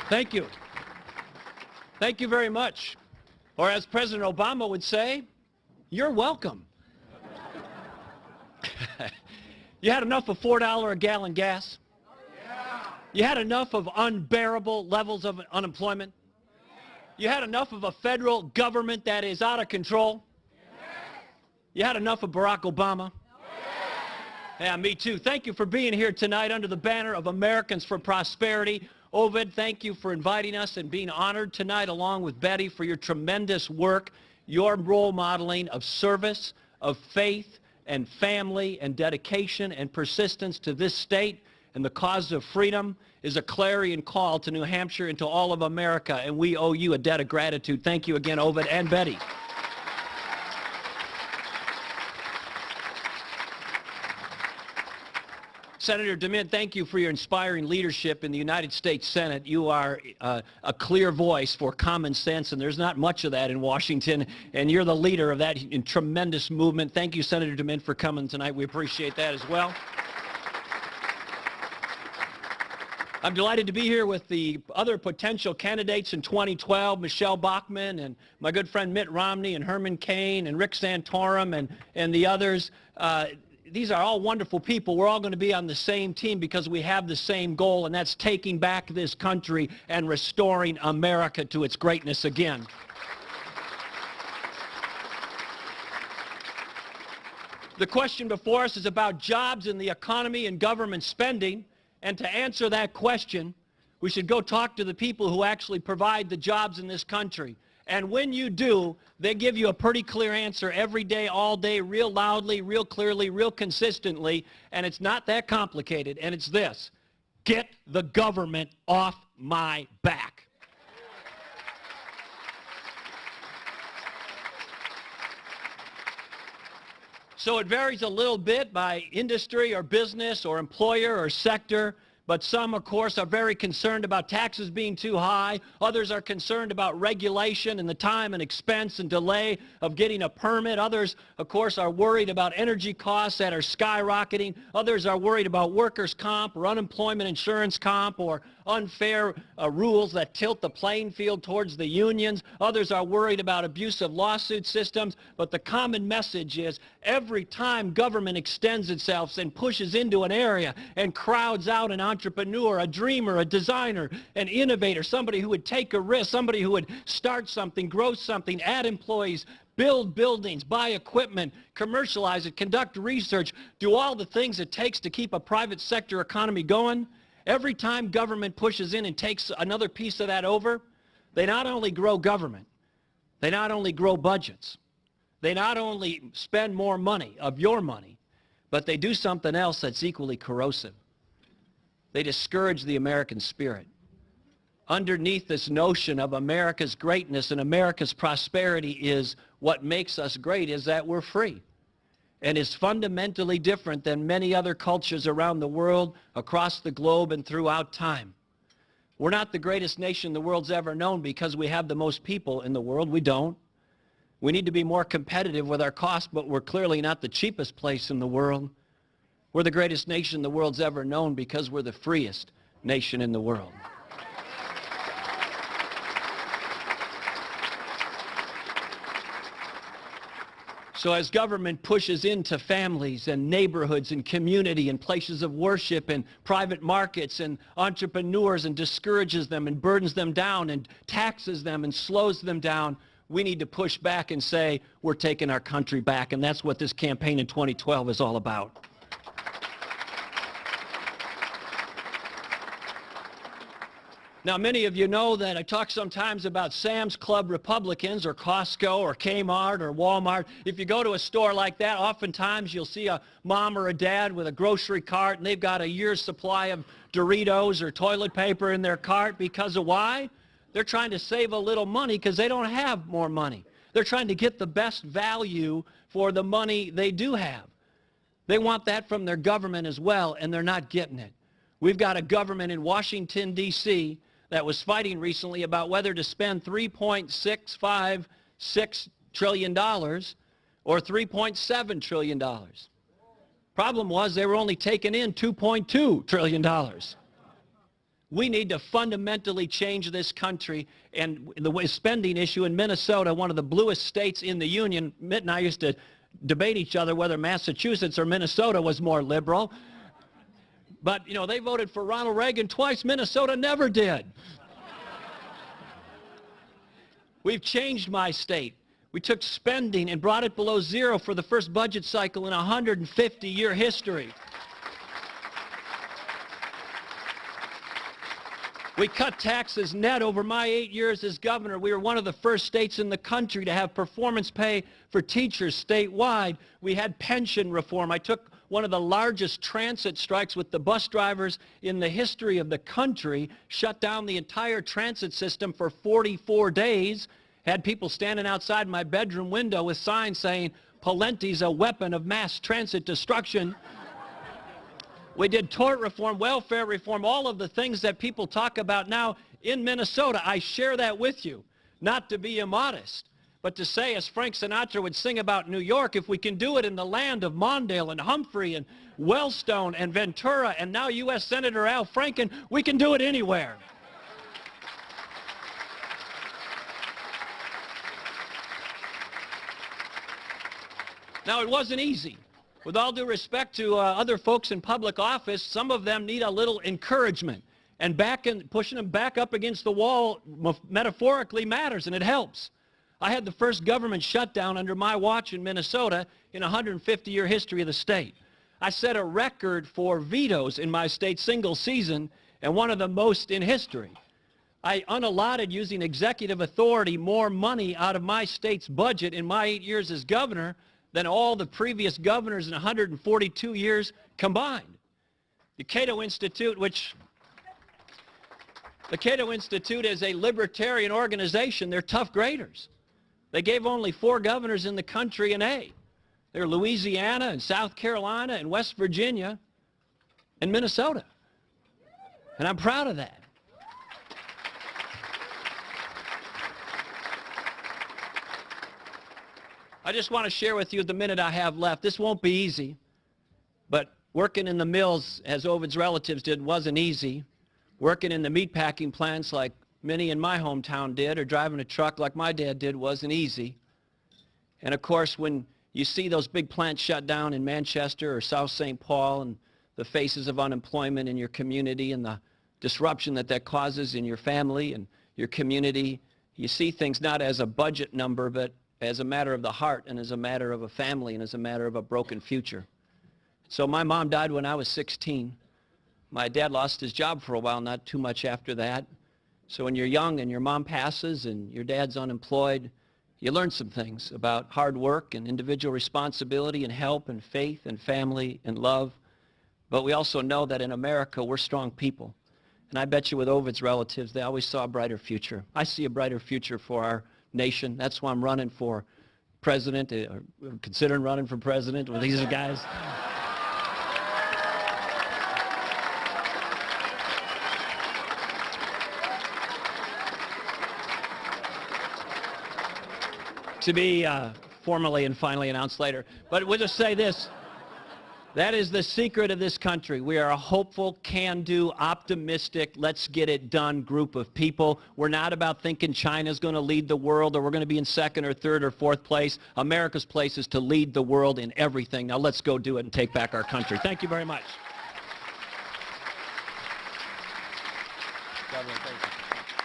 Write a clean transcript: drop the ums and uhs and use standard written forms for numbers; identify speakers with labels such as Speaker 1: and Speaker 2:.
Speaker 1: Thank you. Thank you very much. Or as President Obama would say, you're welcome. You had enough of $4 a gallon gas? You had enough of unbearable levels of unemployment? You had enough of a federal government that is out of control? You had enough of Barack Obama? Yeah, me too. Thank you for being here tonight under the banner of Americans for Prosperity. Ovid, thank you for inviting us and being honored tonight along with Betty for your tremendous work, your role modeling of service, of faith and family and dedication and persistence to this state and the cause of freedom is a clarion call to New Hampshire and to all of America, and we owe you a debt of gratitude. Thank you again, Ovid and Betty. Senator DeMint, thank you for your inspiring leadership in the United States Senate. You are a clear voice for common sense, and there's not much of that in Washington, and you're the leader of that tremendous movement. Thank you, Senator DeMint, for coming tonight. We appreciate that as well. I'm delighted to be here with the other potential candidates in 2012, Michelle Bachmann and my good friend Mitt Romney and Herman Cain and Rick Santorum and the others. These are all wonderful people. We're all going to be on the same team because we have the same goal, and that's taking back this country and restoring America to its greatness again. The question before us is about jobs and the economy and government spending. And to answer that question, we should go talk to the people who actually provide the jobs in this country. And when you do, they give you a pretty clear answer every day, all day, real loudly, real clearly, real consistently, and it's not that complicated, and it's this: get the government off my back. So it varies a little bit by industry or business or employer or sector. But some, of course, are very concerned about taxes being too high. Others are concerned about regulation and the time and expense and delay of getting a permit. Others, of course, are worried about energy costs that are skyrocketing. Others are worried about workers' comp or unemployment insurance comp or unfair rules that tilt the playing field towards the unions. Others are worried about abusive lawsuit systems. But the common message is every time government extends itself and pushes into an area and crowds out an entrepreneur, a dreamer, a designer, an innovator, somebody who would take a risk, somebody who would start something, grow something, add employees, build buildings, buy equipment, commercialize it, conduct research, do all the things it takes to keep a private sector economy going. Every time government pushes in and takes another piece of that over, they not only grow government, they not only grow budgets, they not only spend more money, of your money, but they do something else that's equally corrosive. They discourage the American spirit. Underneath this notion of America's greatness and America's prosperity is what makes us great is that we're free. And is fundamentally different than many other cultures around the world, across the globe, and throughout time. We're not the greatest nation the world's ever known because we have the most people in the world. We don't. We need to be more competitive with our costs, but we're clearly not the cheapest place in the world. We're the greatest nation the world's ever known because we're the freest nation in the world. So as government pushes into families and neighborhoods and community and places of worship and private markets and entrepreneurs and discourages them and burdens them down and taxes them and slows them down, we need to push back and say we're taking our country back. And that's what this campaign in 2012 is all about. Now, many of you know that I talk sometimes about Sam's Club Republicans or Costco or Kmart or Walmart. If you go to a store like that, oftentimes you'll see a mom or a dad with a grocery cart, and they've got a year's supply of Doritos or toilet paper in their cart because of why? They're trying to save a little money because they don't have more money. They're trying to get the best value for the money they do have. They want that from their government as well, and they're not getting it. We've got a government in Washington, D.C., that was fighting recently about whether to spend $3.656 trillion or $3.7 trillion. Problem was they were only taking in $2.2 trillion. We need to fundamentally change this country. And the spending issue in Minnesota, one of the bluest states in the union, Mitt and I used to debate each other whether Massachusetts or Minnesota was more liberal. But, you know, they voted for Ronald Reagan twice. Minnesota never did. We've changed my state. We took spending and brought it below zero for the first budget cycle in a 150-year history. We cut taxes net over my 8 years as governor. We were one of the first states in the country to have performance pay for teachers statewide. We had pension reform. I took one of the largest transit strikes with the bus drivers in the history of the country, shut down the entire transit system for 44 days, had people standing outside my bedroom window with signs saying, "Pawlenty's a weapon of mass transit destruction." We did tort reform, welfare reform, all of the things that people talk about now in Minnesota. I share that with you, not to be immodest, but to say, as Frank Sinatra would sing about New York, if we can do it in the land of Mondale and Humphrey and Wellstone and Ventura and now U.S. Senator Al Franken, we can do it anywhere. Now, it wasn't easy. With all due respect to other folks in public office, some of them need a little encouragement. And pushing them back up against the wall metaphorically matters, and it helps. I had the first government shutdown under my watch in Minnesota in a 150-year history of the state. I set a record for vetoes in my state single season, and one of the most in history. I unallotted, using executive authority, more money out of my state's budget in my 8 years as governor than all the previous governors in 142 years combined. The Cato Institute is a libertarian organization. They're tough graders. They gave only 4 governors in the country an A. They're Louisiana and South Carolina and West Virginia and Minnesota. And I'm proud of that. I just want to share with you the minute I have left. This won't be easy, but working in the mills, as Ovid's relatives did, wasn't easy. Working in the meatpacking plants like many in my hometown did, or driving a truck like my dad did, wasn't easy. And of course, when you see those big plants shut down in Manchester or South St. Paul, and the faces of unemployment in your community and the disruption that that causes in your family and your community, you see things not as a budget number, but as a matter of the heart, and as a matter of a family, and as a matter of a broken future. So my mom died when I was 16. My dad lost his job for a while, not too much after that. So when you're young and your mom passes and your dad's unemployed, you learn some things about hard work and individual responsibility and help and faith and family and love. But we also know that in America, we're strong people. And I bet you with Ovid's relatives, they always saw a brighter future. I see a brighter future for our nation. That's why I'm running for president, or considering running for president with these guys. To be formally and finally announced later. But we'll just say this. That is the secret of this country. We are a hopeful, can-do, optimistic, let's get it done group of people. We're not about thinking China's going to lead the world, or we're going to be in second or third or fourth place. America's place is to lead the world in everything. Now let's go do it and take back our country. Thank you very much. Governor, thank you.